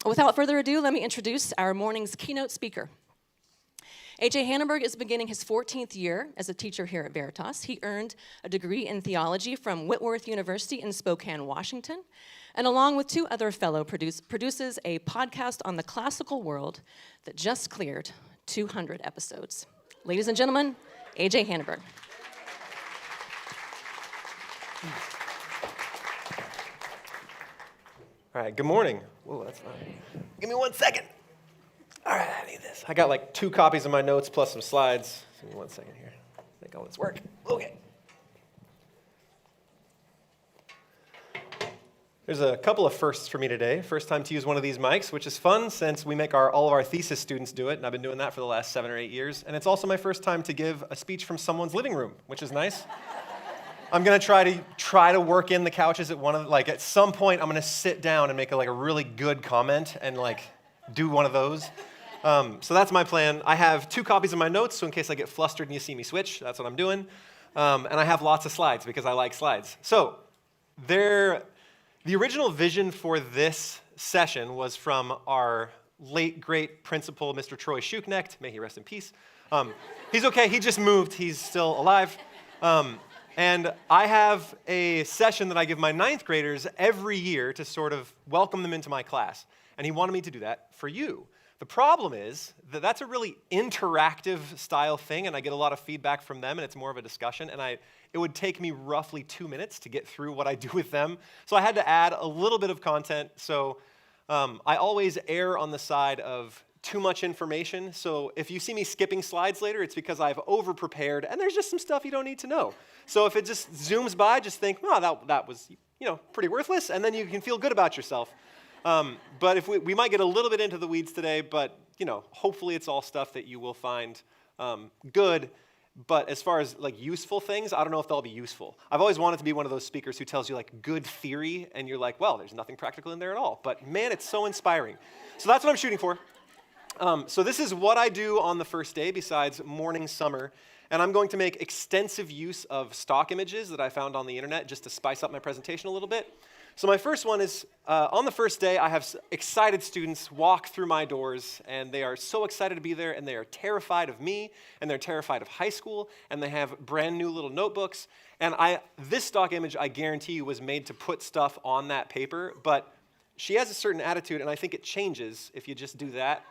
Without further ado, let me introduce our morning's keynote speaker. A.J. Hanenburg is beginning his 14th year as a teacher here at Veritas. He earned a degree in theology from Whitworth University in Spokane, Washington, and along with two other fellow produces a podcast on the classical world that just cleared 200 episodes. Ladies and gentlemen, A.J. Hanenburg. All right, good morning. Whoa, that's not. Give me 1 second. All right, I need this. I got like 2 copies of my notes plus some slides. Give me 1 second here. Make all this work. Okay. There's a couple of firsts for me today. First time to use one of these mics, which is fun since we make all of our thesis students do it, and I've been doing that for the last 7 or 8 years. And it's also my first time to give a speech from someone's living room, which is nice. I'm gonna try to work in the couches at some point I'm gonna sit down and make a really good comment and do one of those. So that's my plan. I have 2 copies of my notes, so in case I get flustered and you see me switch, that's what I'm doing. And I have lots of slides because I like slides. So the original vision for this session was from our late great principal, Mr. Troy Schuknecht. May he rest in peace. He's okay. He just moved. He's still alive. And I have a session that I give my 9th graders every year to sort of welcome them into my class. And he wanted me to do that for you. The problem is that that's a really interactive style thing, and I get a lot of feedback from them, and it's more of a discussion. And it would take me roughly 2 minutes to get through what I do with them. So I had to add a little bit of content. So I always err on the side of too much information. So if you see me skipping slides later, it's because I've over-prepared, and there's just some stuff you don't need to know. So if it just zooms by, just think, oh, that was pretty worthless, and then you can feel good about yourself. But if we might get a little bit into the weeds today, but hopefully it's all stuff that you will find good. But as far as useful things, I don't know if they'll be useful. I've always wanted to be one of those speakers who tells you good theory, and you're like, well, there's nothing practical in there at all. But man, it's so inspiring. So that's what I'm shooting for. So this is what I do on the first day besides morning summer. And I'm going to make extensive use of stock images that I found on the internet just to spice up my presentation a little bit. So my first one is, on the first day, I have excited students walk through my doors, and they are so excited to be there, and they are terrified of me, and they're terrified of high school, and they have brand new little notebooks. And this stock image, I guarantee you, was made to put stuff on that paper, but she has a certain attitude, and I think it changes if you just do that.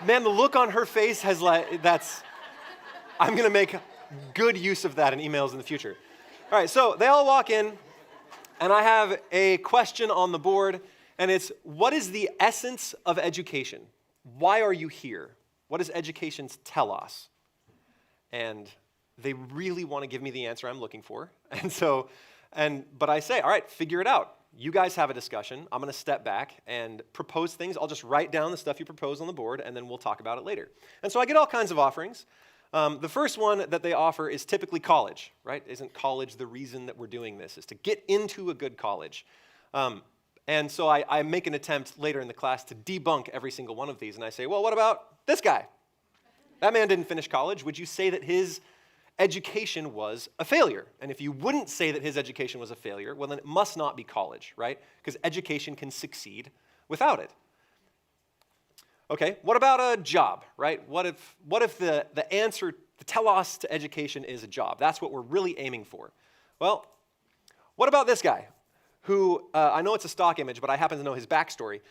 Man, the look on her face has I'm gonna make good use of that in emails in the future. All right, so they all walk in, and I have a question on the board, and it's, what is the essence of education? Why are you here? What does education tell us? And they really want to give me the answer I'm looking for. But I say, all right, figure it out. You guys have a discussion. I'm going to step back and propose things. I'll just write down the stuff you propose on the board, and then we'll talk about it later. And so I get all kinds of offerings. The first one that they offer is typically college, right? Isn't college the reason that we're doing this, is to get into a good college? And so I make an attempt later in the class to debunk every single one of these, and I say, well, what about this guy? That man didn't finish college. Would you say that his education was a failure? And if you wouldn't say that his education was a failure, well, then it must not be college, right? Because education can succeed without it. Okay, what about a job, right? What if the answer, the telos to education is a job? That's what we're really aiming for. Well, what about this guy? Who, I know it's a stock image, but I happen to know his backstory.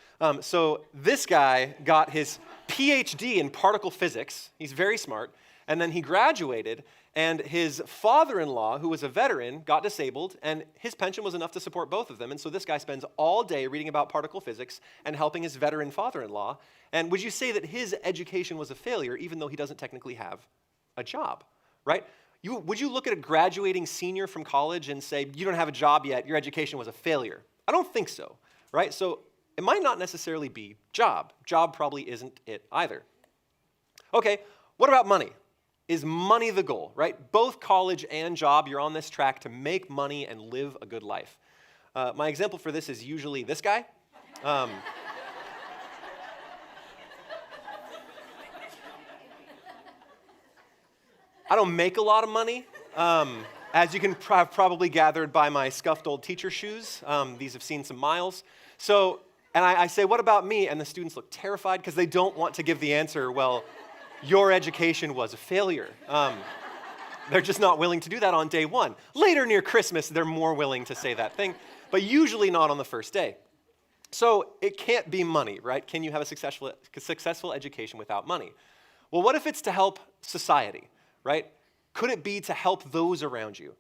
So this guy got his PhD in particle physics. He's very smart. And then he graduated, and his father-in-law, who was a veteran, got disabled, and his pension was enough to support both of them. And so this guy spends all day reading about particle physics and helping his veteran father-in-law. And would you say that his education was a failure, even though he doesn't technically have a job, right? Would you look at a graduating senior from college and say, you don't have a job yet, your education was a failure? I don't think so, right? So it might not necessarily be job. Job probably isn't it either. Okay, what about money? Is money the goal, right? Both college and job, you're on this track to make money and live a good life. My example for this is usually this guy. I don't make a lot of money. As you can have probably gathered by my scuffed old teacher shoes, these have seen some miles. So, and I say, what about me? And the students look terrified because they don't want to give the answer, well, your education was a failure. They're just not willing to do that on day one. Later near Christmas, they're more willing to say that thing, but usually not on the first day. So it can't be money, right? Can you have a successful education without money? Well, what if it's to help society, right? Could it be to help those around you?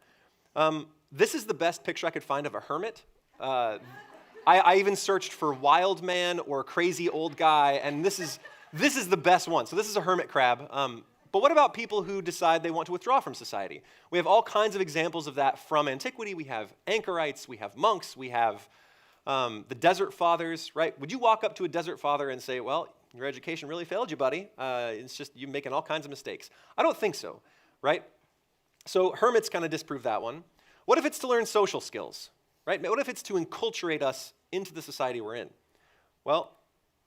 This is the best picture I could find of a hermit. I even searched for wild man or crazy old guy, and this is the best one. So this is a hermit crab. But what about people who decide they want to withdraw from society? We have all kinds of examples of that from antiquity. We have anchorites, we have monks, we have the desert fathers, right? Would you walk up to a desert father and say, well, your education really failed you, buddy. It's just you making all kinds of mistakes. I don't think so, right? So hermits kind of disprove that one. What if it's to learn social skills, right? What if it's to enculturate us into the society we're in? Well,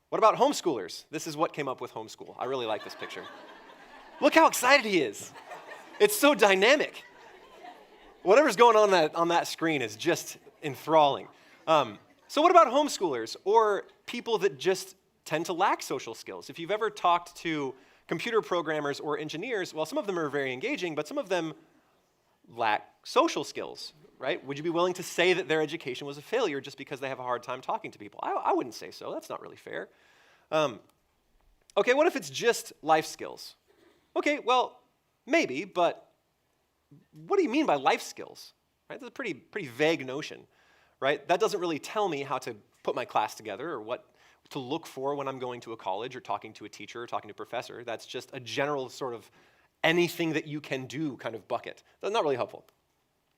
what about homeschoolers? This is what came up with homeschool. I really like this picture. Look how excited he is. It's so dynamic. Whatever's going on that screen is just enthralling. So what about homeschoolers or people that just tend to lack social skills? If you've ever talked to computer programmers or engineers, well, some of them are very engaging, but some of them lack social skills, right? Would you be willing to say that their education was a failure just because they have a hard time talking to people? I wouldn't say so. That's not really fair. Okay, what if it's just life skills? Okay, well, maybe, but what do you mean by life skills? Right? That's a pretty vague notion, right? That doesn't really tell me how to put my class together or what to look for when I'm going to a college or talking to a teacher or talking to a professor. That's just a general sort of anything that you can do kind of bucket. That's not really helpful.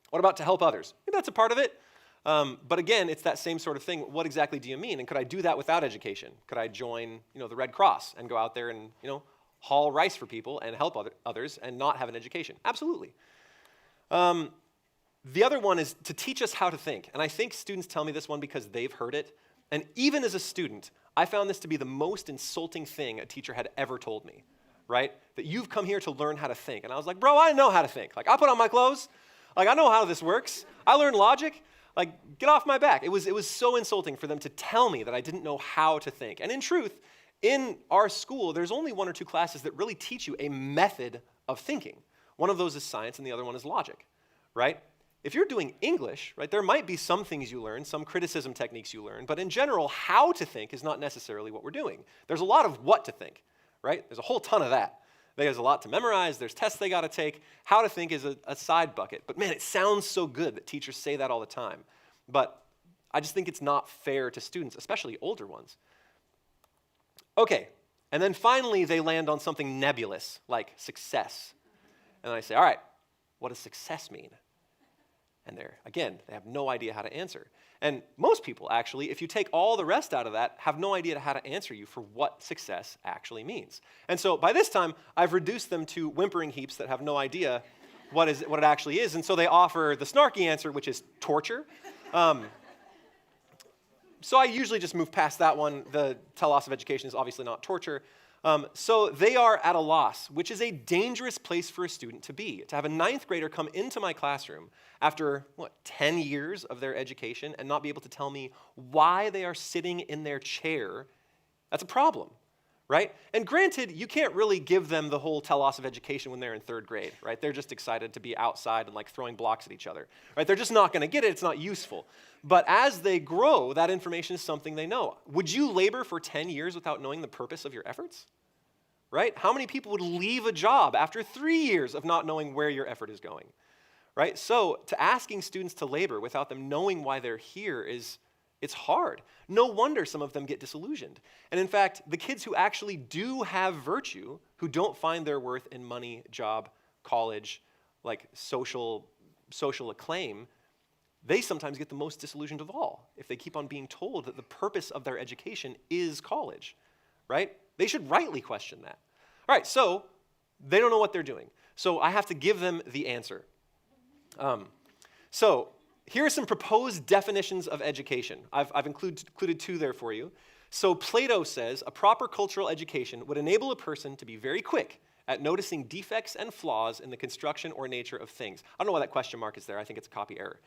What about to help others? Maybe that's a part of it. But again, it's that same sort of thing. What exactly do you mean? And could I do that without education? Could I join, the Red Cross and go out there and, haul rice for people and help others and not have an education? Absolutely. The other one is to teach us how to think. And I think students tell me this one because they've heard it. And even as a student, I found this to be the most insulting thing a teacher had ever told me, right? That you've come here to learn how to think. And I was like, bro, I know how to think. Like, I put on my clothes. Like, I know how this works. I learned logic. Like, get off my back. It was so insulting for them to tell me that I didn't know how to think. And in truth, in our school, there's only one or two classes that really teach you a method of thinking. One of those is science, and the other one is logic, right? If you're doing English, right, there might be some things you learn, some criticism techniques you learn, but in general, how to think is not necessarily what we're doing. There's a lot of what to think, right? There's a whole ton of that. There's a lot to memorize. There's tests they got to take. How to think is a side bucket. But man, it sounds so good that teachers say that all the time. But I just think it's not fair to students, especially older ones. Okay, and then finally they land on something nebulous, like success. And I say, all right, what does success mean? And they have no idea how to answer. And most people, actually, if you take all the rest out of that, have no idea how to answer you for what success actually means. And so by this time, I've reduced them to whimpering heaps that have no idea what it actually is. And so they offer the snarky answer, which is torture. So I usually just move past that one. The telos of education is obviously not torture. So they are at a loss, which is a dangerous place for a student to be. To have a ninth grader come into my classroom after, 10 years of their education and not be able to tell me why they are sitting in their chair, that's a problem, right? And granted, you can't really give them the whole telos of education when they're in third grade, right? They're just excited to be outside and throwing blocks at each other, right? They're just not going to get it. It's not useful. But as they grow, that information is something they know. Would you labor for 10 years without knowing the purpose of your efforts? Right? How many people would leave a job after 3 years of not knowing where your effort is going? Right? So to asking students to labor without them knowing why they're here it's hard. No wonder some of them get disillusioned. And in fact, the kids who actually do have virtue, who don't find their worth in money, job, college, social acclaim, they sometimes get the most disillusioned of all if they keep on being told that the purpose of their education is college, right? They should rightly question that. All right, so they don't know what they're doing. So I have to give them the answer. So here are some proposed definitions of education. I've included two there for you. So Plato says a proper cultural education would enable a person to be very quick at noticing defects and flaws in the construction or nature of things. I don't know why that question mark is there. I think it's a copy error.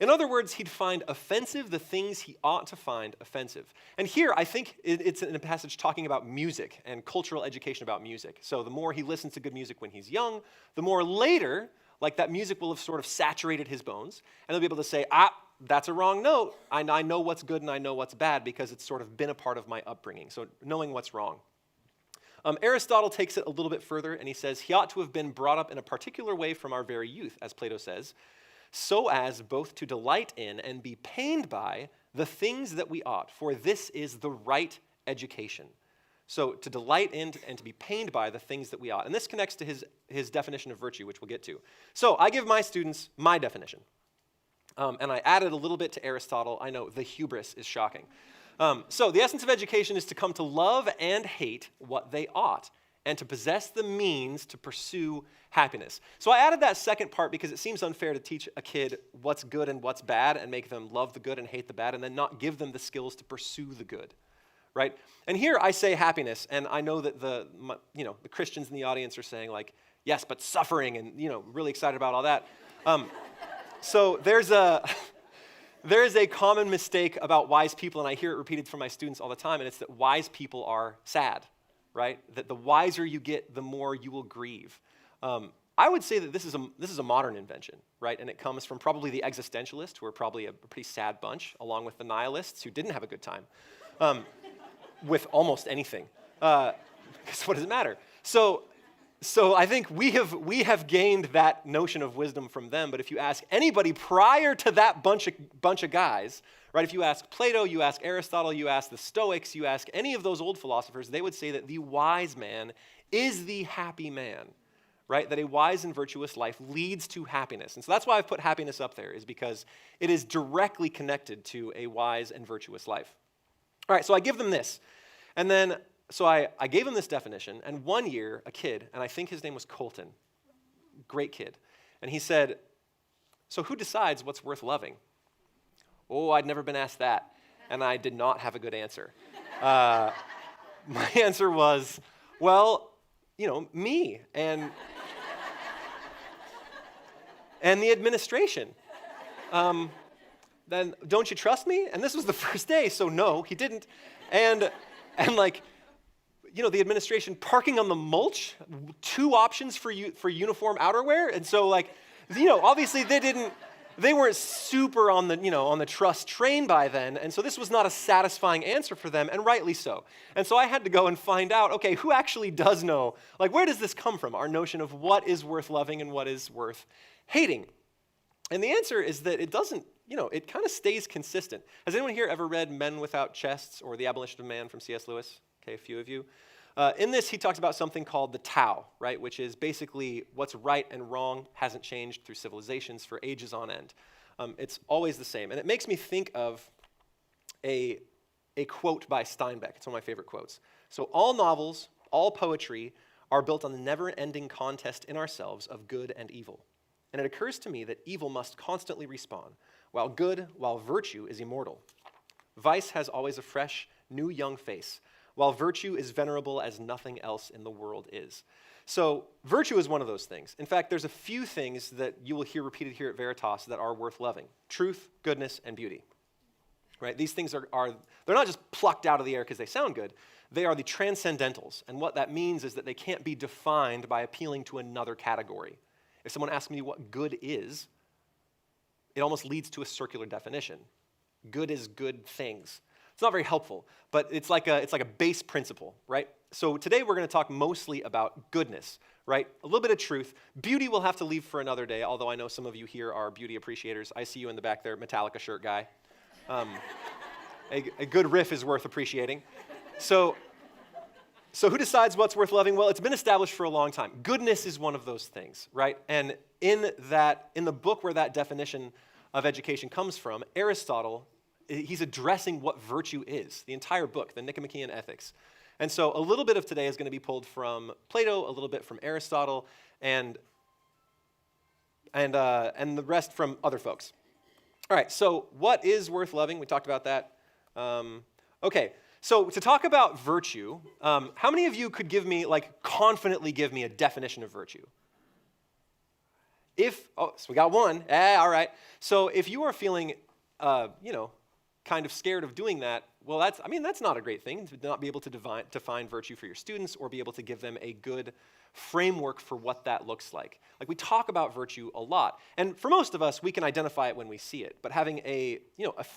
In other words, he'd find offensive the things he ought to find offensive. And here, I think it's in a passage talking about music and cultural education about music. So the more he listens to good music when he's young, the more later, like that music will have sort of saturated his bones, and he'll be able to say, that's a wrong note. I know what's good and I know what's bad because it's sort of been a part of my upbringing. So knowing what's wrong. Aristotle takes it a little bit further, and he says he ought to have been brought up in a particular way from our very youth, as Plato says, so as both to delight in and be pained by the things that we ought, for this is the right education. So to delight in and to be pained by the things that we ought. And this connects to his definition of virtue, which we'll get to. So I give my students my definition. And I added a little bit to Aristotle. I know, the hubris is shocking. So the essence of education is to come to love and hate what they ought, and to possess the means to pursue happiness. So I added that second part because it seems unfair to teach a kid what's good and what's bad and make them love the good and hate the bad and then not give them the skills to pursue the good, right? And here I say happiness, and I know that the Christians in the audience are saying like, yes, but suffering, and really excited about all that. So there is a common mistake about wise people, and I hear it repeated from my students all the time, and it's that wise people are sad, right? That the wiser you get, the more you will grieve. I would say that this is a modern invention, right? And it comes from probably the existentialists, who are probably a pretty sad bunch, along with the nihilists, who didn't have a good time with almost anything. Because what does it matter? So I think we have gained that notion of wisdom from them. But if you ask anybody prior to that bunch of guys, right? If you ask Plato, you ask Aristotle, you ask the Stoics, you ask any of those old philosophers, they would say that the wise man is the happy man, right? That a wise and virtuous life leads to happiness. And so that's why I've put happiness up there, is because it is directly connected to a wise and virtuous life. All right, so I give them this. And then So I gave him this definition, and one year, a kid, and I think his name was Colton, great kid, and he said, so who decides what's worth loving? Oh, I'd never been asked that, and I did not have a good answer. My answer was, well, me, and the administration. Then, don't you trust me? And this was the first day, so no, he didn't. And the administration parking on the mulch, 2 options for uniform outerwear. And so obviously they weren't super on the trust train by then. And so this was not a satisfying answer for them, and rightly so. And so I had to go and find out, okay, who actually does know? Where does this come from? Our notion of what is worth loving and what is worth hating. And the answer is that it doesn't, it kind of stays consistent. Has anyone here ever read Men Without Chests or The Abolition of Man from C.S. Lewis? Okay, a few of you. In this, he talks about something called the Tao, right, which is basically what's right and wrong hasn't changed through civilizations for ages on end. It's always the same. And it makes me think of a quote by Steinbeck. It's one of my favorite quotes. So all novels, all poetry are built on the never-ending contest in ourselves of good and evil. And it occurs to me that evil must constantly respawn, while virtue is immortal. Vice has always a fresh, new young face, while virtue is venerable as nothing else in the world is. So virtue is one of those things. In fact, there's a few things that you will hear repeated here at Veritas that are worth loving: truth, goodness, and beauty. Right? These things are they're not just plucked out of the air because they sound good. They are the transcendentals. And what that means is that they can't be defined by appealing to another category. If someone asks me what good is, it almost leads to a circular definition. Good is good things. It's not very helpful, but it's like a base principle, right? So today we're going to talk mostly about goodness, right? A little bit of truth. Beauty we'll have to leave for another day, although I know some of you here are beauty appreciators. I see you in the back there, Metallica shirt guy. A good riff is worth appreciating. So who decides what's worth loving? Well, it's been established for a long time. Goodness is one of those things, right? And in the book where that definition of education comes from, Aristotle, he's addressing what virtue is, the entire book, the Nicomachean Ethics. And so a little bit of today is going to be pulled from Plato, a little bit from Aristotle, and the rest from other folks. All right, so what is worth loving? We talked about that. Okay, so to talk about virtue, how many of you could confidently give me a definition of virtue? so we got one, all right. So if you are feeling, kind of scared of doing that, well, that's not a great thing, to not be able to define virtue for your students or be able to give them a good framework for what that looks like. Like, we talk about virtue a lot, and for most of us, we can identify it when we see it, but having a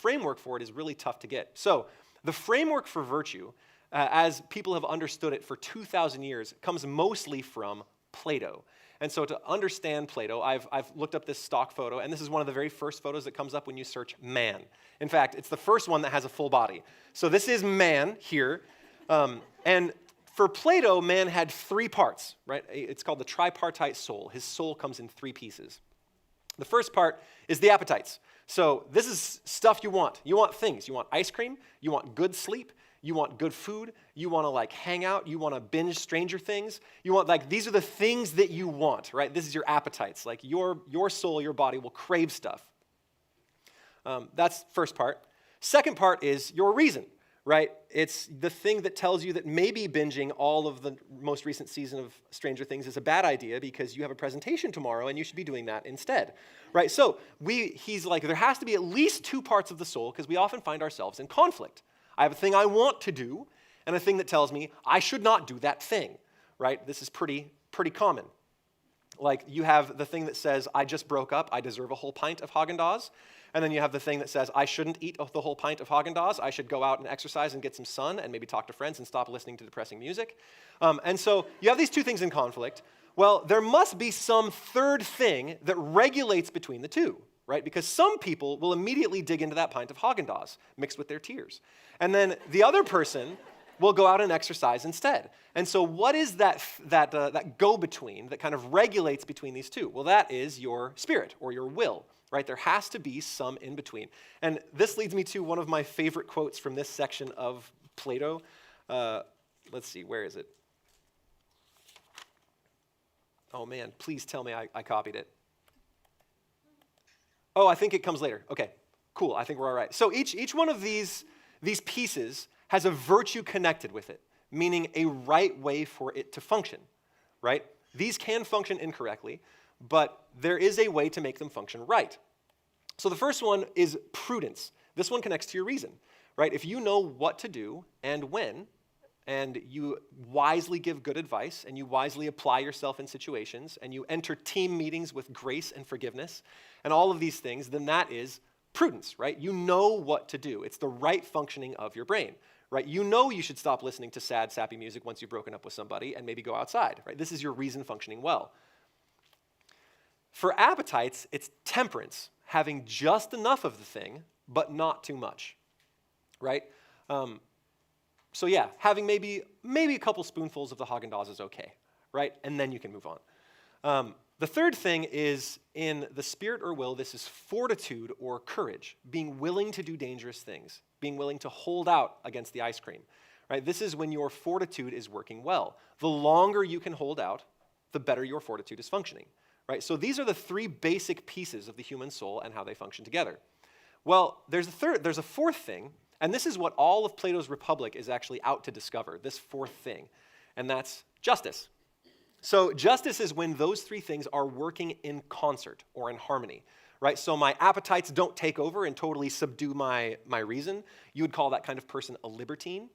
framework for it is really tough to get. So the framework for virtue, as people have understood it for 2,000 years, comes mostly from Plato. And so to understand Plato, I've looked up this stock photo, and this is one of the very first photos that comes up when you search man. In fact, it's the first one that has a full body. So this is man here. And for Plato, man had three parts, right? It's called the tripartite soul. His soul comes in three pieces. The first part is the appetites. So this is stuff you want. You want things. You want ice cream. You want good sleep. You want good food. You want to hang out. You want to binge Stranger Things. You want these are the things that you want, right? This is your appetites. Like your soul, your body will crave stuff. That's first part. Second part is your reason, right? It's the thing that tells you that maybe binging all of the most recent season of Stranger Things is a bad idea because you have a presentation tomorrow and you should be doing that instead, right? So he's like, there has to be at least two parts of the soul because we often find ourselves in conflict. I have a thing I want to do and a thing that tells me I should not do that thing, right? This is pretty common. Like, you have the thing that says, I just broke up, I deserve a whole pint of Haagen-Dazs. And then you have the thing that says, I shouldn't eat the whole pint of Haagen-Dazs. I should go out and exercise and get some sun and maybe talk to friends and stop listening to depressing music. And so you have these two things in conflict. Well, there must be some third thing that regulates between the two, right? Because some people will immediately dig into that pint of Haagen-Dazs mixed with their tears. And then the other person will go out and exercise instead. And so what is that go-between that kind of regulates between these two? Well, that is your spirit or your will, right? There has to be some in between. And this leads me to one of my favorite quotes from this section of Plato. Let's see, where is it? Oh man, please tell me I copied it. Oh, I think it comes later. Okay, cool, I think we're all right. So each one of these pieces has a virtue connected with it, meaning a right way for it to function, right? These can function incorrectly, but there is a way to make them function right. So the first one is prudence. This one connects to your reason, right? If you know what to do and when, and you wisely give good advice, and you wisely apply yourself in situations, and you enter team meetings with grace and forgiveness, and all of these things, then that is prudence, right? You know what to do. It's the right functioning of your brain, right? You know you should stop listening to sad, sappy music once you've broken up with somebody and maybe go outside, right? This is your reason functioning well. For appetites, it's temperance, having just enough of the thing, but not too much, right? So yeah, having maybe a couple spoonfuls of the Haagen-Dazs is okay, right? And then you can move on. The third thing is, in the spirit or will, this is fortitude or courage, being willing to do dangerous things, being willing to hold out against the ice cream, right? This is when your fortitude is working well. The longer you can hold out, the better your fortitude is functioning, right? So these are the three basic pieces of the human soul and how they function together. Well, there's a fourth thing, and this is what all of Plato's Republic is actually out to discover, this fourth thing, and that's justice. So justice is when those three things are working in concert or in harmony, right? So my appetites don't take over and totally subdue my reason. You would call that kind of person a libertine,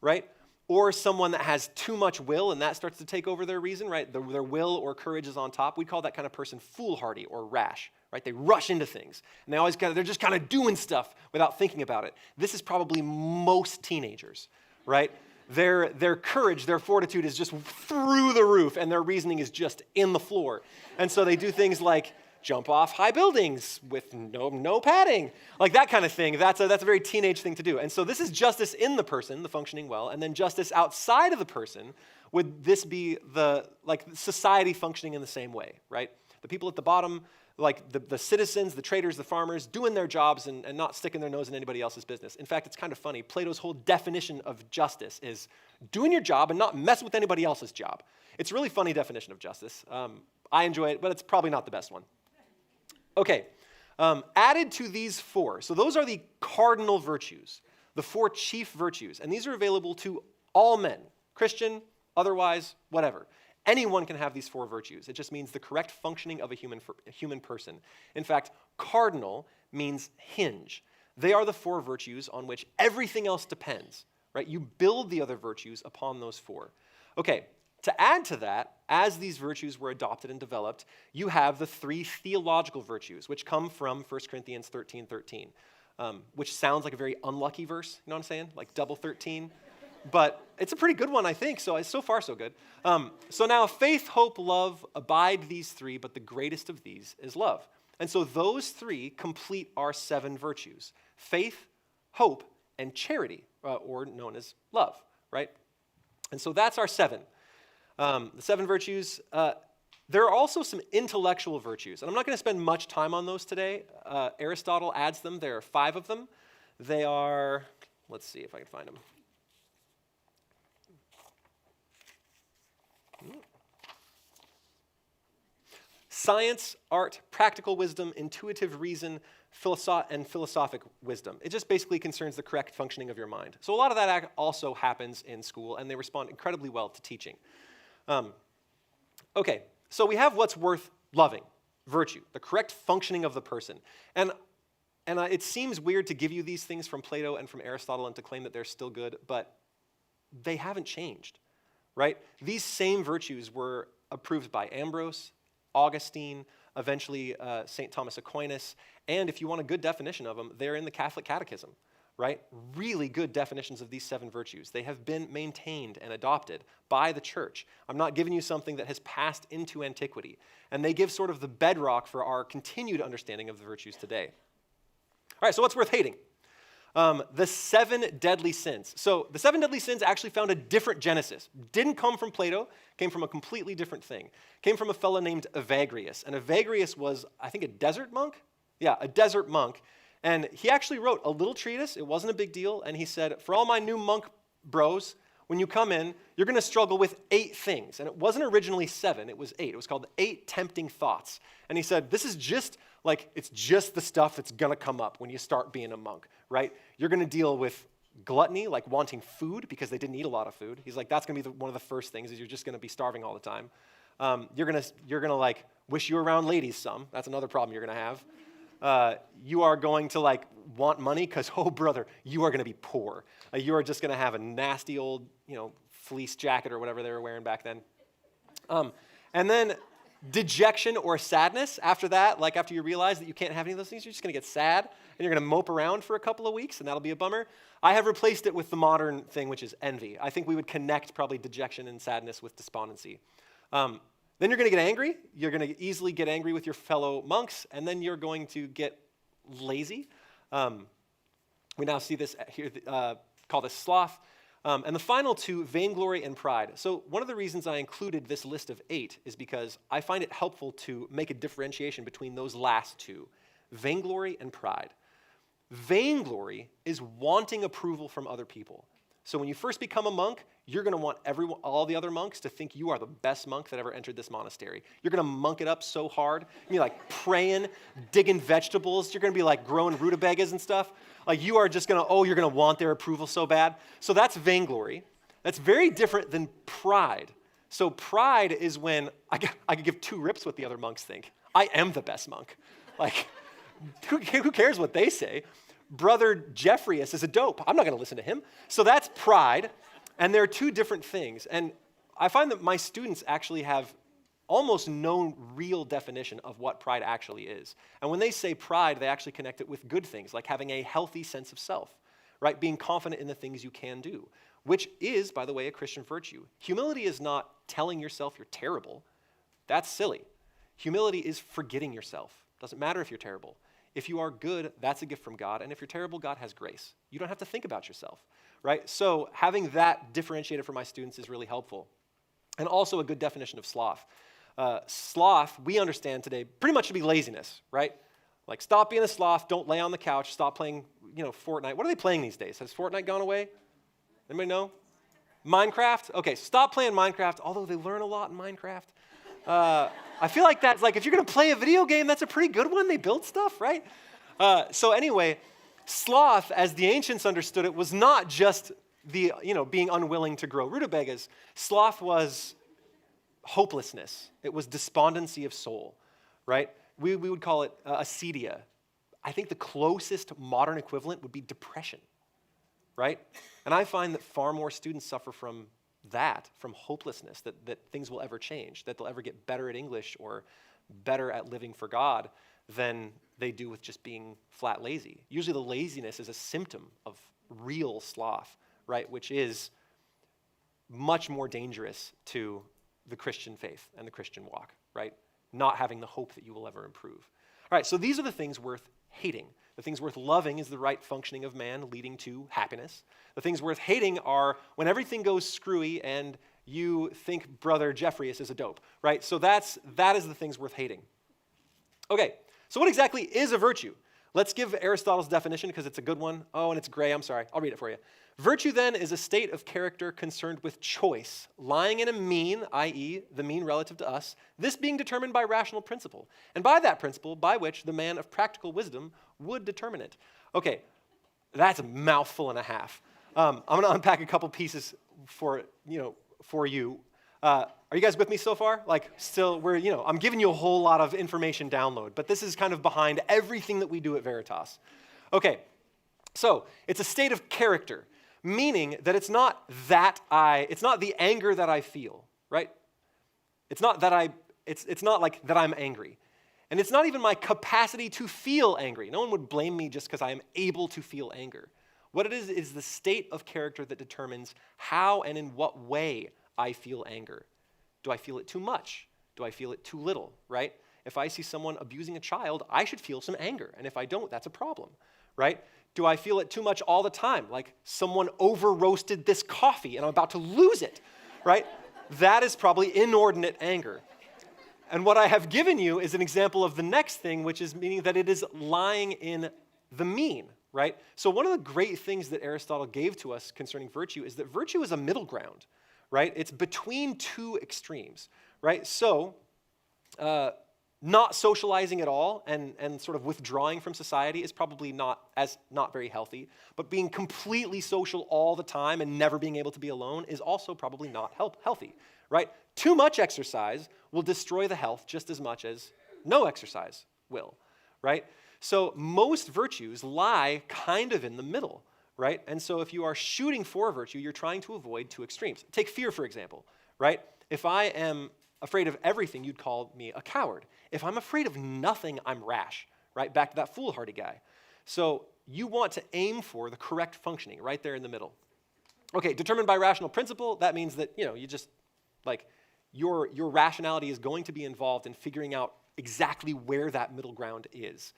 right? Or someone that has too much will and that starts to take over their reason, right? Their will or courage is on top. We'd call that kind of person foolhardy or rash, right? They rush into things and they're just kind of doing stuff without thinking about it. This is probably most teenagers, right? Their courage, their fortitude is just through the roof and their reasoning is just in the floor. And so they do things like jump off high buildings with no padding, like that kind of thing. That's a very teenage thing to do. And so this is justice in the person, the functioning well, and then justice outside of the person. Would this be the society functioning in the same way, right? The people at the bottom, like the citizens, the traders, the farmers, doing their jobs and not sticking their nose in anybody else's business. In fact, it's kind of funny. Plato's whole definition of justice is doing your job and not mess with anybody else's job. It's a really funny definition of justice. I enjoy it, but it's probably not the best one. Okay, added to these four, so those are the cardinal virtues, the four chief virtues, and these are available to all men, Christian, otherwise, whatever. Anyone can have these 4 virtues. It just means the correct functioning of a human person. In fact, cardinal means hinge. They are the 4 virtues on which everything else depends, right? You build the other virtues upon those 4. Okay, to add to that, as these virtues were adopted and developed, you have the 3 theological virtues, which come from 1 Corinthians 13:13, which sounds like a very unlucky verse, you know what I'm saying? Like double 13. But it's a pretty good one, I think, so far so good. So now faith, hope, love, abide these 3, but the greatest of these is love. And so those 3 complete our 7 virtues: faith, hope, and charity, or known as love, right? And so that's our 7. The 7 virtues. There are also some intellectual virtues, and I'm not going to spend much time on those today. Aristotle adds them. There are 5 of them. They are, let's see if I can find them. Science, art, practical wisdom, intuitive reason, and philosophic wisdom. It just basically concerns the correct functioning of your mind. So a lot of that also happens in school, and they respond incredibly well to teaching. Okay, so we have what's worth loving, virtue, the correct functioning of the person. And it seems weird to give you these things from Plato and from Aristotle and to claim that they're still good, but they haven't changed, right? These same virtues were approved by Ambrose, Augustine, eventually St. Thomas Aquinas, and if you want a good definition of them, they're in the Catholic Catechism, right? Really good definitions of these 7 virtues. They have been maintained and adopted by the church. I'm not giving you something that has passed into antiquity, and they give sort of the bedrock for our continued understanding of the virtues today. All right, so what's worth hating? The 7 deadly sins. So the 7 deadly sins actually found a different genesis. Didn't come from Plato, came from a completely different thing. Came from a fellow named Evagrius. And Evagrius was, I think, a desert monk? Yeah, a desert monk. And he actually wrote a little treatise. It wasn't a big deal. And he said, for all my new monk bros, when you come in, you're going to struggle with 8 things. And it wasn't originally 7, it was 8. It was called 8 tempting thoughts. And he said, this is just it's just the stuff that's going to come up when you start being a monk, right? You're going to deal with gluttony, like wanting food because they didn't eat a lot of food. He's like, that's going to be one of the first things is you're just going to be starving all the time. You're going to wish you were around ladies some. That's another problem you're going to have. You are going to want money because, oh brother, you are going to be poor. You are just going to have a nasty old, fleece jacket or whatever they were wearing back then. And then dejection or sadness after that, after you realize that you can't have any of those things, you're just going to get sad and you're going to mope around for a couple of weeks and that'll be a bummer. I have replaced it with the modern thing, which is envy. I think we would connect probably dejection and sadness with despondency. Then you're going to get angry. You're going to easily get angry with your fellow monks, and then you're going to get lazy. We now see this here, call this sloth. And the final 2, vainglory and pride. So one of the reasons I included this list of 8 is because I find it helpful to make a differentiation between those last 2, vainglory and pride. Vainglory is wanting approval from other people. So when you first become a monk, you're going to want all the other monks to think you are the best monk that ever entered this monastery. You're going to monk it up so hard. You're going to be praying, digging vegetables. You're going to be growing rutabagas and stuff. You are just going to, you're going to want their approval so bad. So that's vainglory. That's very different than pride. So pride is when I could give 2 rips what the other monks think. I am the best monk. Who cares what they say? Brother Jeffreus is a dope. I'm not going to listen to him. So that's pride. And there are 2 different things. And I find that my students actually have almost no real definition of what pride actually is. And when they say pride, they actually connect it with good things, like having a healthy sense of self, right? Being confident in the things you can do, which is, by the way, a Christian virtue. Humility is not telling yourself you're terrible. That's silly. Humility is forgetting yourself. Doesn't matter if you're terrible. If you are good, that's a gift from God. And if you're terrible, God has grace. You don't have to think about yourself, right? So having that differentiated for my students is really helpful. And also a good definition of sloth. Sloth, we understand today, pretty much should be laziness, right? Stop being a sloth, don't lay on the couch, stop playing, Fortnite. What are they playing these days? Has Fortnite gone away? Anybody know? Minecraft? Okay, stop playing Minecraft, although they learn a lot in Minecraft. I feel like that's if you're going to play a video game, that's a pretty good one. They build stuff, right? So anyway, sloth, as the ancients understood it, was not just being unwilling to grow rutabagas. Sloth was hopelessness. It was despondency of soul, right? We would call it acedia. I think the closest modern equivalent would be depression, right? And I find that far more students suffer from that, from hopelessness, that things will ever change, that they'll ever get better at English or better at living for God than they do with just being flat lazy. Usually the laziness is a symptom of real sloth, right? Which is much more dangerous to the Christian faith and the Christian walk, right? Not having the hope that you will ever improve. All right, so these are the things worth hating. The things worth loving is the right functioning of man leading to happiness. The things worth hating are when everything goes screwy and you think Brother Jeffreyus is a dope, right? So that is the things worth hating. Okay, so what exactly is a virtue? Let's give Aristotle's definition because it's a good one. Oh, and it's gray, I'm sorry. I'll read it for you. Virtue then is a state of character concerned with choice, lying in a mean, i.e., the mean relative to us, this being determined by rational principle, and by that principle by which the man of practical wisdom would determine it. Okay, that's a mouthful and a half. I'm going to unpack a couple pieces for you. Are you guys with me so far? Like, still, I'm giving you a whole lot of information download, but this is kind of behind everything that we do at Veritas. Okay, so it's a state of character, meaning that it's not the anger that I feel, right? It's not like that I'm angry. And it's not even my capacity to feel angry. No one would blame me just because I am able to feel anger. What it is the state of character that determines how and in what way I feel anger. Do I feel it too much? Do I feel it too little, right? If I see someone abusing a child, I should feel some anger. And if I don't, that's a problem, right? Do I feel it too much all the time? Like someone over-roasted this coffee and I'm about to lose it, right? That is probably inordinate anger. And what I have given you is an example of the next thing, which is meaning that it is lying in the mean, right? So one of the great things that Aristotle gave to us concerning virtue is that virtue is a middle ground, right? It's between two extremes, right? So not socializing at all and sort of withdrawing from society is probably not very healthy, but being completely social all the time and never being able to be alone is also probably not healthy, right? Too much exercise will destroy the health just as much as no exercise will, right? So most virtues lie kind of in the middle, right? And so if you are shooting for virtue, you're trying to avoid two extremes. Take fear, for example, right? If I am afraid of everything, you'd call me a coward. If I'm afraid of nothing, I'm rash, right? Back to that foolhardy guy. So you want to aim for the correct functioning right there in the middle. Okay, determined by rational principle, that means that, you just, like, your rationality is going to be involved in figuring out exactly where that middle ground is.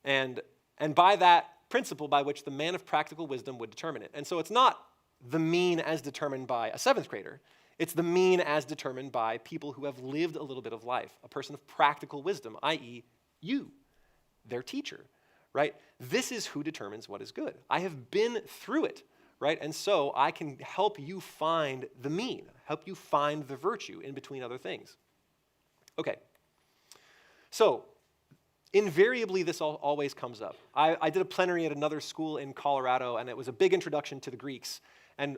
And by that principle by which the man of practical wisdom would determine it. And so it's not the mean as determined by a seventh grader. It's the mean as determined by people who have lived a little bit of life, a person of practical wisdom, i.e. you, their teacher, right? This is who determines what is good. I have been through it, right? And so I can help you find the mean, help you find the virtue in between other things. Okay, so invariably this always comes up. I did a plenary at another school in Colorado, and it was a big introduction to the Greeks, and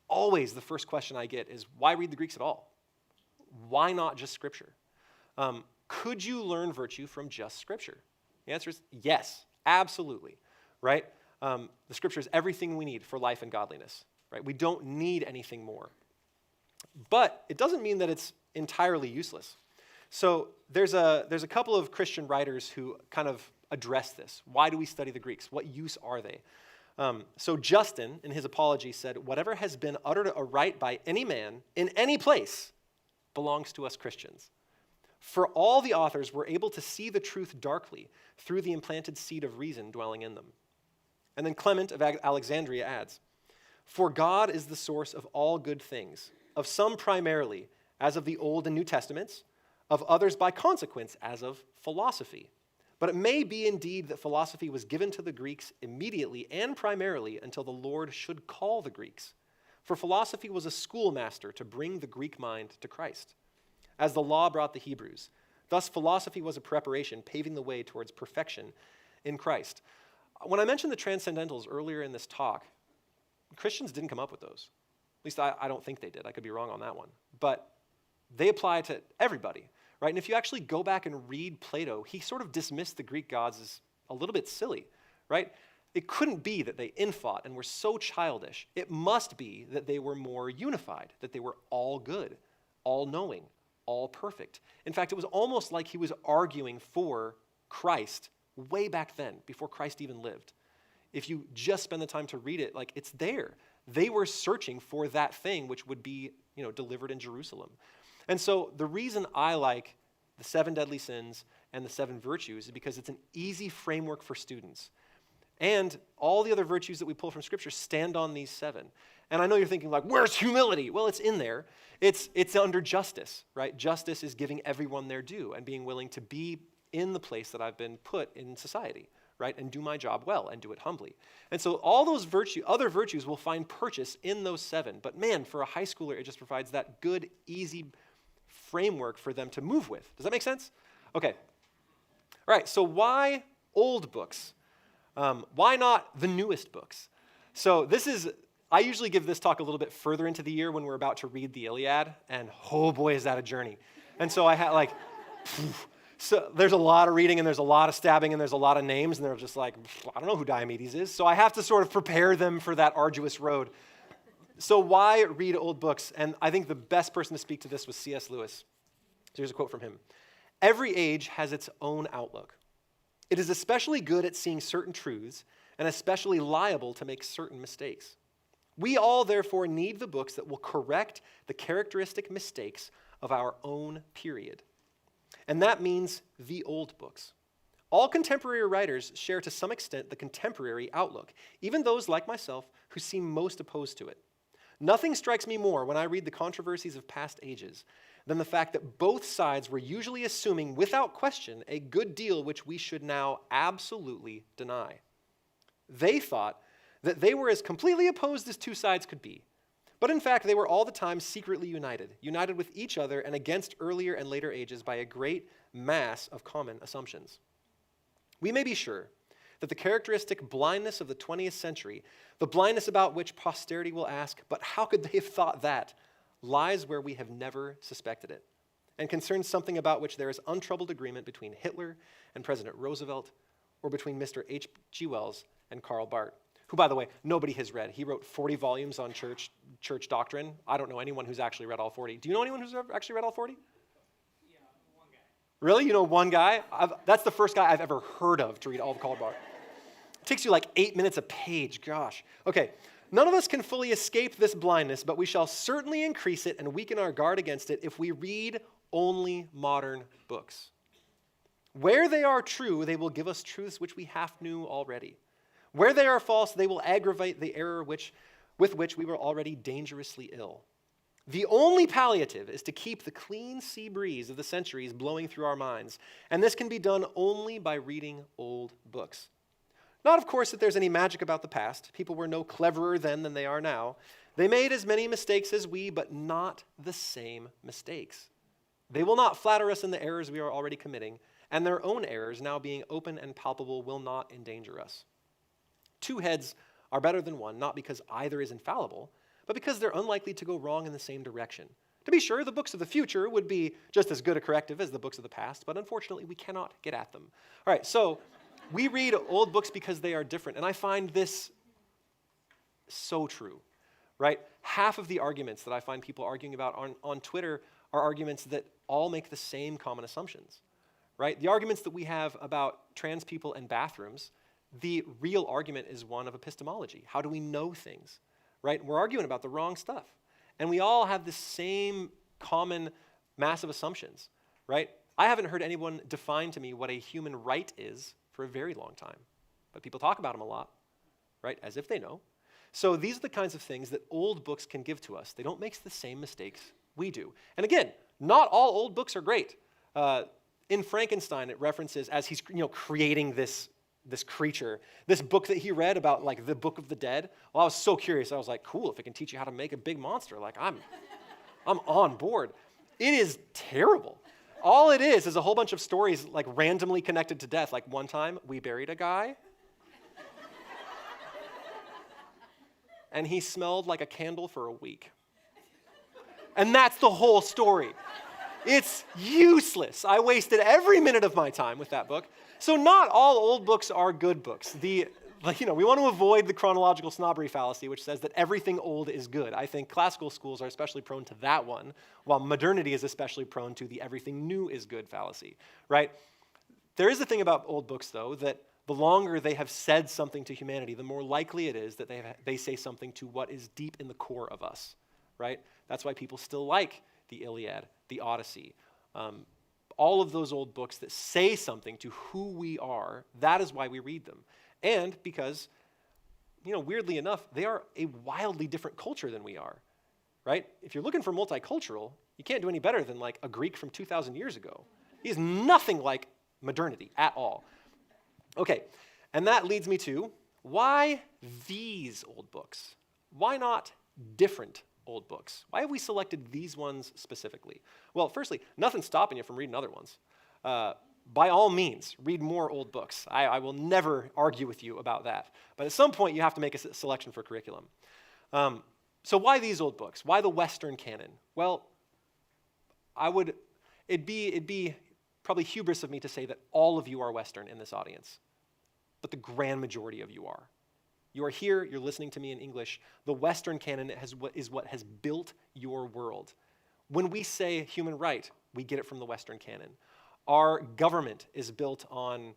always the first question I get is, why read the Greeks at all? Why not just Scripture? Could you learn virtue from just Scripture? The answer is yes, absolutely, right? The Scripture is everything we need for life and godliness, right? We don't need anything more. But it doesn't mean that it's entirely useless. So there's a couple of Christian writers who kind of address this. Why do we study the Greeks? What use are they? So Justin, in his apology, said, whatever has been uttered aright by any man in any place belongs to us Christians. For all the authors were able to see the truth darkly through the implanted seed of reason dwelling in them. And then Clement of Alexandria adds, for God is the source of all good things, of some primarily, as of the Old and New Testaments, of others by consequence, as of philosophy. But it may be indeed that philosophy was given to the Greeks immediately and primarily until the Lord should call the Greeks. For philosophy was a schoolmaster to bring the Greek mind to Christ, as the law brought the Hebrews. Thus philosophy was a preparation, paving the way towards perfection in Christ. When I mentioned the transcendentals earlier in this talk, Christians didn't come up with those. At least I don't think they did. I could be wrong on that one. But they apply to everybody, right? And if you actually go back and read Plato, he sort of dismissed the Greek gods as a little bit silly, right? It couldn't be that they infought and were so childish. It must be that they were more unified, that they were all good, all knowing, all perfect. In fact, it was almost like he was arguing for Christ way back then, before Christ even lived. If you just spend the time to read it, like, it's there. They were searching for that thing which would be, delivered in Jerusalem. And so the reason I like the 7 deadly sins and the 7 virtues is because it's an easy framework for students. And all the other virtues that we pull from Scripture stand on these 7. And I know you're thinking, like, where's humility? Well, it's in there. It's under justice, right? Justice is giving everyone their due and being willing to be in the place that I've been put in society, right? And do my job well and do it humbly. And so all those other virtues will find purchase in those 7. But man, for a high schooler, it just provides that good, easy framework for them to move with. Does that make sense? Okay. All right, so why old books? Why not the newest books? So I usually give this talk a little bit further into the year when we're about to read the Iliad, and oh boy, is that a journey. And so I had so there's a lot of reading, and there's a lot of stabbing, and there's a lot of names, and they're just like, I don't know who Diomedes is. So I have to sort of prepare them for that arduous road. So why read old books? And I think the best person to speak to this was C.S. Lewis. So here's a quote from him. "Every age has its own outlook. It is especially good at seeing certain truths and especially liable to make certain mistakes. We all, therefore, need the books that will correct the characteristic mistakes of our own period. And that means the old books. All contemporary writers share to some extent the contemporary outlook, even those like myself who seem most opposed to it. Nothing strikes me more when I read the controversies of past ages than the fact that both sides were usually assuming without question a good deal which we should now absolutely deny. They thought that they were as completely opposed as two sides could be, but in fact they were all the time secretly united with each other and against earlier and later ages by a great mass of common assumptions. We may be sure that the characteristic blindness of the 20th century, the blindness about which posterity will ask, but how could they have thought that, lies where we have never suspected it, and concerns something about which there is untroubled agreement between Hitler and President Roosevelt, or between Mr. H.G. Wells and Karl Barth, who, by the way, nobody has read. He wrote 40 volumes on church doctrine. I don't know anyone who's actually read all 40. Do you know anyone who's actually read all 40? Yeah, one guy. Really? You know one guy? That's the first guy I've ever heard of to read all of Karl Barth. It takes you like 8 minutes a page. Gosh. Okay. None of us can fully escape this blindness, but we shall certainly increase it and weaken our guard against it if we read only modern books. Where they are true, they will give us truths which we half knew already. Where they are false, they will aggravate the error with which we were already dangerously ill. The only palliative is to keep the clean sea breeze of the centuries blowing through our minds, and this can be done only by reading old books. Not, of course, that there's any magic about the past. People were no cleverer then than they are now. They made as many mistakes as we, but not the same mistakes. They will not flatter us in the errors we are already committing, and their own errors, now being open and palpable, will not endanger us. 2 heads are better than one, not because either is infallible, but because they're unlikely to go wrong in the same direction. To be sure, the books of the future would be just as good a corrective as the books of the past, but unfortunately, we cannot get at them. All right, so we read old books because they are different, and I find this so true, right? Half of the arguments that I find people arguing about on Twitter are arguments that all make the same common assumptions, right? The arguments that we have about trans people and bathrooms, the real argument is one of epistemology. How do we know things, right? We're arguing about the wrong stuff, and we all have the same common massive assumptions, right? I haven't heard anyone define to me what a human right is for a very long time. But people talk about them a lot, right? As if they know. So these are the kinds of things that old books can give to us. They don't make the same mistakes we do. And again, not all old books are great. In Frankenstein, it references, as he's creating this creature, this book that he read about, like, the Book of the Dead. Well, I was so curious. I was like, cool, if it can teach you how to make a big monster, like, I'm on board. It is terrible. All it is a whole bunch of stories, like, randomly connected to death. Like, one time, we buried a guy, and he smelled like a candle for a week. And that's the whole story. It's useless. I wasted every minute of my time with that book. So not all old books are good books. We want to avoid the chronological snobbery fallacy, which says that everything old is good. I think classical schools are especially prone to that one, while modernity is especially prone to the everything new is good fallacy, right? There is a thing about old books, though, that the longer they have said something to humanity, the more likely it is that they say something to what is deep in the core of us, right? That's why people still like the Iliad, the Odyssey, all of those old books that say something to who we are. That is why we read them. And because, weirdly enough, they are a wildly different culture than we are, right? If you're looking for multicultural, you can't do any better than like a Greek from 2,000 years ago. He is nothing like modernity at all. Okay, and that leads me to, why these old books? Why not different old books? Why have we selected these ones specifically? Well, firstly, nothing's stopping you from reading other ones. By all means, read more old books. I will never argue with you about that. But at some point, you have to make a selection for curriculum. So why these old books? Why the Western canon? Well, it'd be probably hubris of me to say that all of you are Western in this audience, but the grand majority of you are. You are here, you're listening to me in English. The Western canon is what has built your world. When we say human right, we get it from the Western canon. Our government is built on,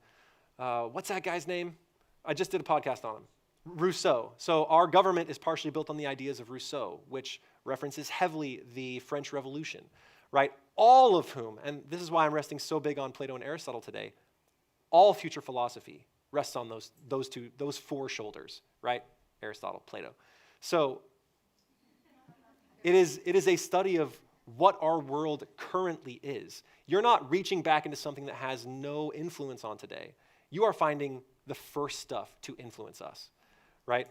what's that guy's name? I just did a podcast on him. Rousseau. So our government is partially built on the ideas of Rousseau, which references heavily the French Revolution, right? All of whom, and this is why I'm resting so big on Plato and Aristotle today, all future philosophy rests on those four shoulders, right? Aristotle, Plato. So it is a study of what our world currently is. You're not reaching back into something that has no influence on today. You are finding the first stuff to influence us, right?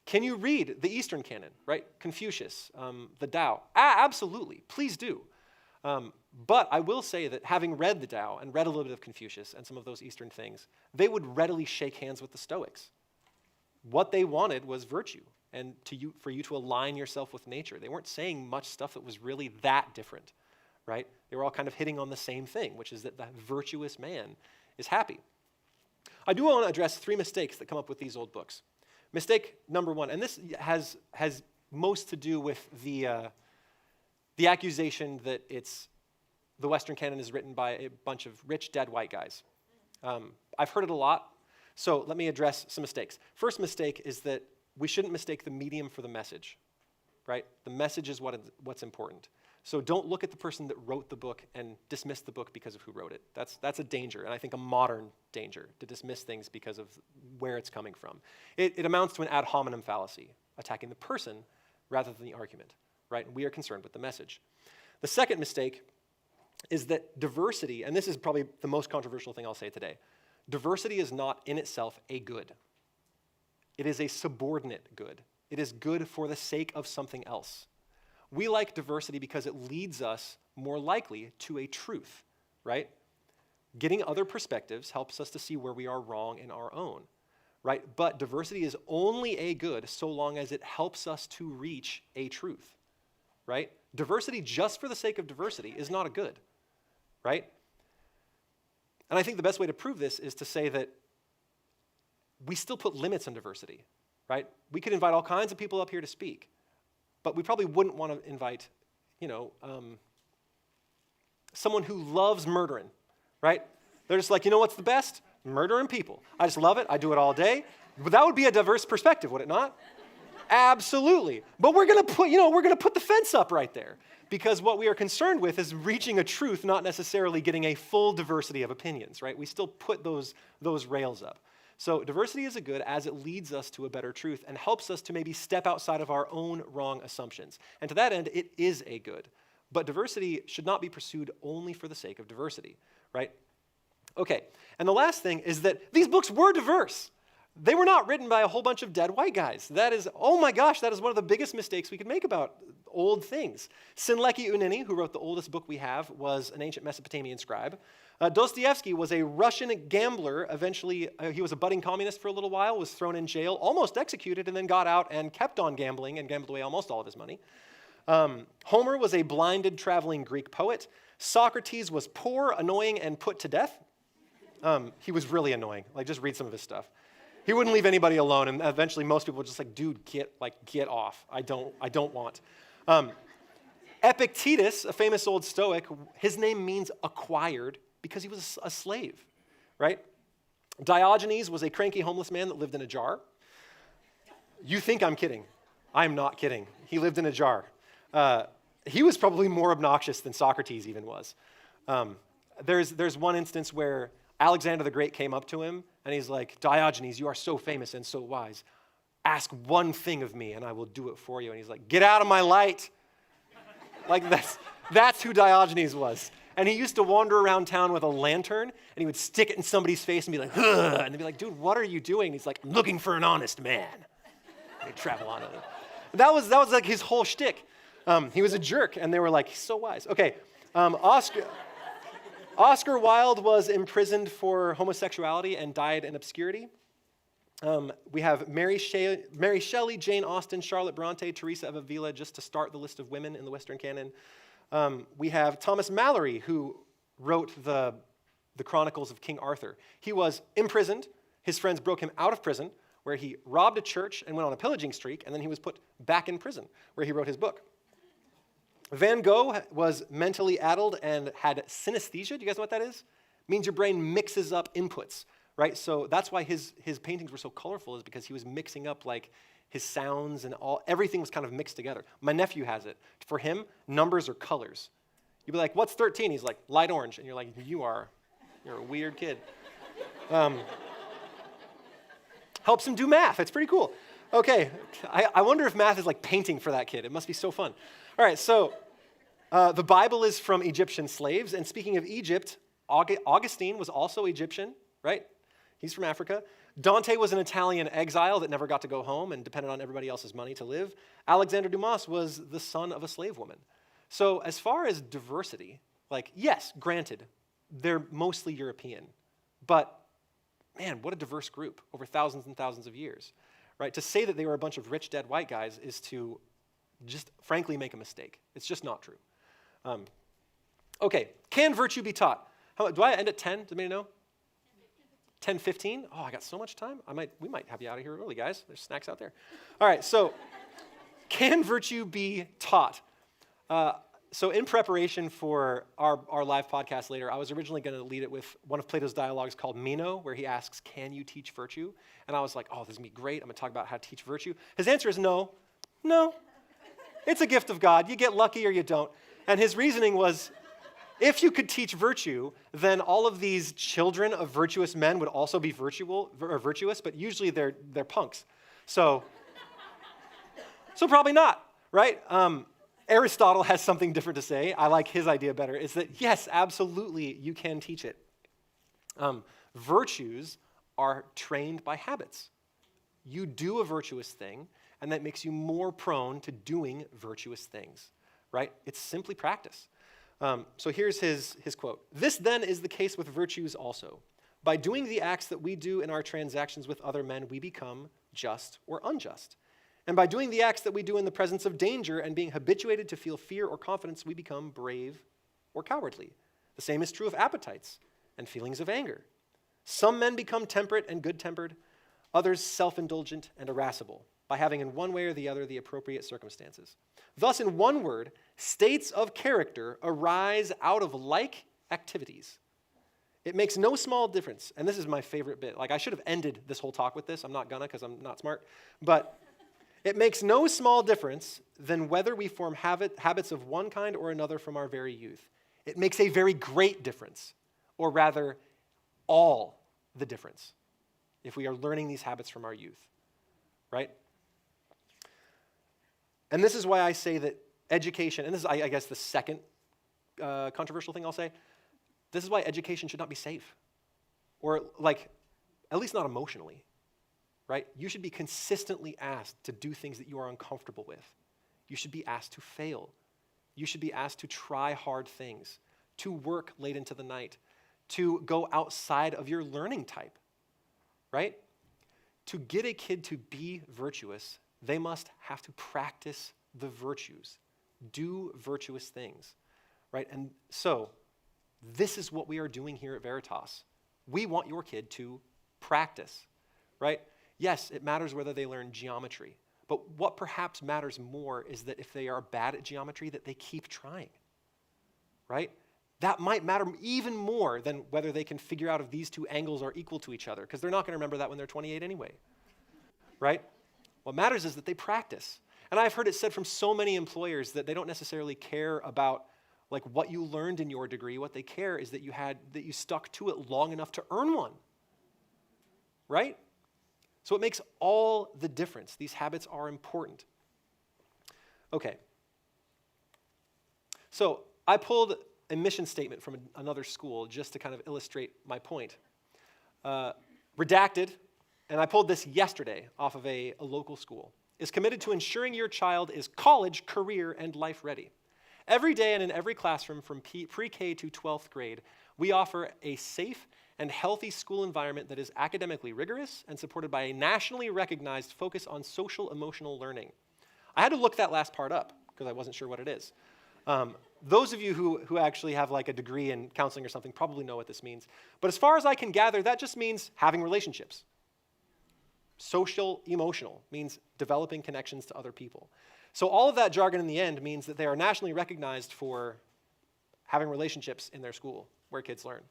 Can you read the Eastern canon, right? Confucius, the Tao. Absolutely, please do. But I will say that having read the Tao and read a little bit of Confucius and some of those Eastern things, they would readily shake hands with the Stoics. What they wanted was virtue and for you to align yourself with nature. They weren't saying much stuff that was really that different, right? They were all kind of hitting on the same thing, which is that the virtuous man is happy. I do want to address 3 mistakes that come up with these old books. Mistake number 1, and this has most to do with the accusation that the Western canon is written by a bunch of rich, dead white guys. I've heard it a lot, so let me address some mistakes. First mistake is that we shouldn't mistake the medium for the message, right? The message is what's important. So don't look at the person that wrote the book and dismiss the book because of who wrote it. That's a danger, and I think a modern danger, to dismiss things because of where it's coming from. It amounts to an ad hominem fallacy, attacking the person rather than the argument, right? We are concerned with the message. The second mistake is that diversity, and this is probably the most controversial thing I'll say today, diversity is not in itself a good. It is a subordinate good. It is good for the sake of something else. We like diversity because it leads us more likely to a truth, right? Getting other perspectives helps us to see where we are wrong in our own, right? But diversity is only a good so long as it helps us to reach a truth, right? Diversity just for the sake of diversity is not a good, right? And I think the best way to prove this is to say that we still put limits on diversity, right? We could invite all kinds of people up here to speak, but we probably wouldn't want to invite, someone who loves murdering, right? They're just like, what's the best? Murdering people. I just love it. I do it all day. But that would be a diverse perspective, would it not? Absolutely. But we're going to put the fence up right there, because what we are concerned with is reaching a truth, not necessarily getting a full diversity of opinions, right? We still put those rails up. So diversity is a good as it leads us to a better truth and helps us to maybe step outside of our own wrong assumptions. And to that end, it is a good. But diversity should not be pursued only for the sake of diversity, right? Okay, and the last thing is that these books were diverse. They were not written by a whole bunch of dead white guys. That is, oh my gosh, that is one of the biggest mistakes we could make about old things. Sinleki Unini, who wrote the oldest book we have, was an ancient Mesopotamian scribe. Dostoevsky was a Russian gambler. Eventually, he was a budding communist for a little while, was thrown in jail, almost executed, and then got out and kept on gambling and gambled away almost all of his money. Homer was a blinded traveling Greek poet. Socrates was poor, annoying, and put to death. He was really annoying. Like, just read some of his stuff. He wouldn't leave anybody alone, and eventually most people were just like, dude, get off. I don't want. Epictetus, a famous old Stoic, his name means acquired because he was a slave, right? Diogenes was a cranky homeless man that lived in a jar. You think I'm kidding. I'm not kidding. He lived in a jar. He was probably more obnoxious than Socrates even was. There's one instance where Alexander the Great came up to him, and he's like, Diogenes, you are so famous and so wise. Ask one thing of me, and I will do it for you. And he's like, get out of my light. Like, that's who Diogenes was. And he used to wander around town with a lantern, and he would stick it in somebody's face and be like, ugh, and they'd be like, dude, what are you doing? And he's like, I'm looking for an honest man. And he'd travel on it. That was like his whole shtick. He was a jerk, and they were like, he's so wise. Okay, Oscar Wilde was imprisoned for homosexuality and died in obscurity. We have Mary Shelley, Jane Austen, Charlotte Bronte, Teresa of Avila, just to start the list of women in the Western canon. We have Thomas Malory, who wrote the Chronicles of King Arthur. He was imprisoned. His friends broke him out of prison, where he robbed a church and went on a pillaging streak, and then he was put back in prison, where he wrote his book. Van Gogh was mentally addled and had synesthesia. Do you guys know what that is? It means your brain mixes up inputs, right? So that's why his paintings were so colorful, is because he was mixing up like his sounds and everything was kind of mixed together. My nephew has it. For him, numbers are colors. You'd be like, what's 13? He's like, light orange. And you're like, you're a weird kid. Helps him do math. It's pretty cool. Okay, I wonder if math is like painting for that kid. It must be so fun. All right, so the Bible is from Egyptian slaves. And speaking of Egypt, Augustine was also Egyptian, right? He's from Africa. Dante was an Italian exile that never got to go home and depended on everybody else's money to live. Alexander Dumas was the son of a slave woman. So as far as diversity, like, yes, granted, they're mostly European. But, man, what a diverse group over thousands and thousands of years, right? To say that they were a bunch of rich, dead white guys is to just frankly make a mistake. It's just not true. Okay, can virtue be taught? Do I end at 10? Does anybody know? 10:15? Oh, I got so much time. We might have you out of here early, guys. There's snacks out there. All right, so can virtue be taught? So in preparation for our live podcast later, I was originally going to lead it with one of Plato's dialogues called Meno, where he asks, can you teach virtue? And I was like, oh, this is going to be great. I'm going to talk about how to teach virtue. His answer is no. No. It's a gift of God. You get lucky or you don't. And his reasoning was, if you could teach virtue, then all of these children of virtuous men would also be virtuous, but usually they're punks. So probably not, right? Aristotle has something different to say. I like his idea better. Is that, yes, absolutely, you can teach it. Virtues are trained by habits. You do a virtuous thing, and that makes you more prone to doing virtuous things, right? It's simply practice. So here's his quote. This then is the case with virtues also. By doing the acts that we do in our transactions with other men, we become just or unjust. And by doing the acts that we do in the presence of danger and being habituated to feel fear or confidence, we become brave or cowardly. The same is true of appetites and feelings of anger. Some men become temperate and good-tempered, others self-indulgent and irascible, by having in one way or the other the appropriate circumstances. Thus, in one word, states of character arise out of like activities. It makes no small difference, and this is my favorite bit. Like, I should have ended this whole talk with this. I'm not gonna because I'm not smart. But it makes no small difference than whether we form habits of one kind or another from our very youth. It makes a very great difference, or rather, all the difference, if we are learning these habits from our youth, right? And this is why I say that education, and this is, I guess, the second controversial thing I'll say, this is why education should not be safe, or like, at least not emotionally, right? You should be consistently asked to do things that you are uncomfortable with. You should be asked to fail. You should be asked to try hard things, to work late into the night, to go outside of your learning type, right? To get a kid to be virtuous, they must have to practice the virtues. Do virtuous things, right? And so this is what we are doing here at Veritas. We want your kid to practice, right? Yes, it matters whether they learn geometry, but what perhaps matters more is that if they are bad at geometry, that they keep trying, right? That might matter even more than whether they can figure out if these two angles are equal to each other, because they're not going to remember that when they're 28 anyway, right? What matters is that they practice. And I've heard it said from so many employers that they don't necessarily care about like what you learned in your degree. What they care is that you stuck to it long enough to earn one, right? So it makes all the difference. These habits are important. Okay. So I pulled a mission statement from another school just to kind of illustrate my point. Redacted, and I pulled this yesterday off of a local school, is committed to ensuring your child is college, career, and life ready. Every day and in every classroom from pre-K to 12th grade, we offer a safe and healthy school environment that is academically rigorous and supported by a nationally recognized focus on social emotional learning. I had to look that last part up because I wasn't sure what it is. Those of you who actually have like a degree in counseling or something probably know what this means. But as far as I can gather, that just means having relationships. Social emotional means developing connections to other people. So all of that jargon in the end means that they are nationally recognized for having relationships in their school where kids learn.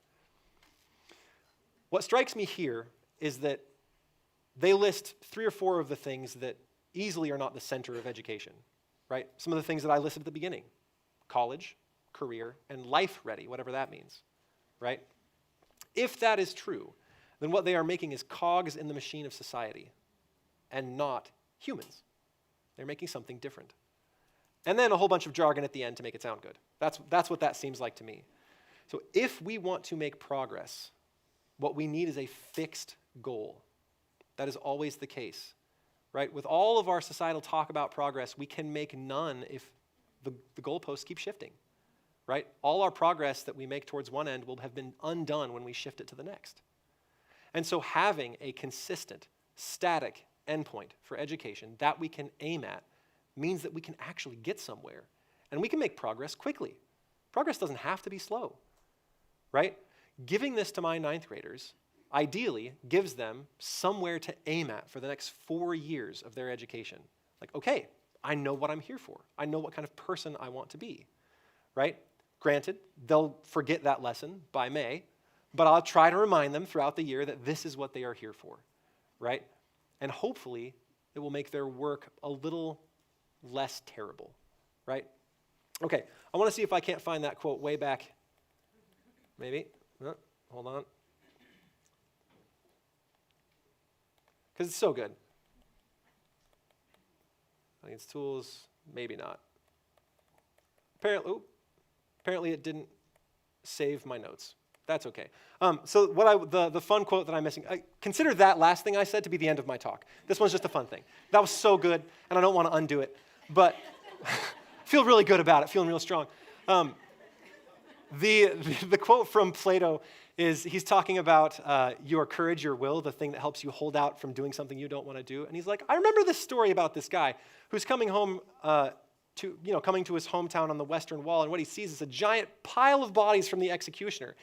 What strikes me here is that they list 3 or 4 of the things that easily are not the center of education, right? Some of the things that I listed at the beginning: college, career, and life ready, whatever that means, right? If that is true, then what they are making is cogs in the machine of society and not humans. They're making something different. And then a whole bunch of jargon at the end to make it sound good. That's what that seems like to me. So if we want to make progress, what we need is a fixed goal. That is always the case, right? With all of our societal talk about progress, we can make none if the goalposts keep shifting, right? All our progress that we make towards one end will have been undone when we shift it to the next. And so having a consistent, static endpoint for education that we can aim at means that we can actually get somewhere. And we can make progress quickly. Progress doesn't have to be slow, right? Giving this to my 9th graders ideally gives them somewhere to aim at for the next 4 years of their education. Like, okay, I know what I'm here for. I know what kind of person I want to be, right? Granted, they'll forget that lesson by May, but I'll try to remind them throughout the year that this is what they are here for, right? And hopefully, it will make their work a little less terrible, right? Okay, I want to see if I can't find that quote way back. Maybe. Oh, hold on. Because it's so good. I think it's tools, maybe not. Apparently it didn't save my notes. That's okay. So the fun quote that I'm missing, consider that last thing I said to be the end of my talk. This one's just a fun thing. That was so good, and I don't want to undo it, but feel really good about it, feeling real strong. The quote from Plato is, he's talking about your courage, your will, the thing that helps you hold out from doing something you don't want to do. And he's like, I remember this story about this guy who's coming home coming to his hometown on the Western Wall, and what he sees is a giant pile of bodies from the executioner.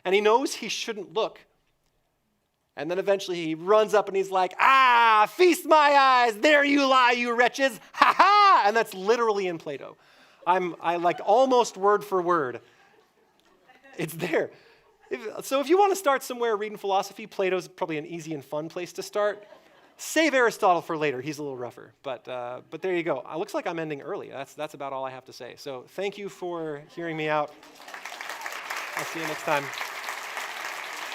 And he knows he shouldn't look. And then eventually he runs up and he's like, feast my eyes, there you lie, you wretches, ha ha! And that's literally in Plato. I like almost word for word. It's there. So if you want to start somewhere reading philosophy, Plato's probably an easy and fun place to start. Save Aristotle for later. He's a little rougher. But there you go. It looks like I'm ending early. That's about all I have to say. So thank you for hearing me out. I'll see you next time.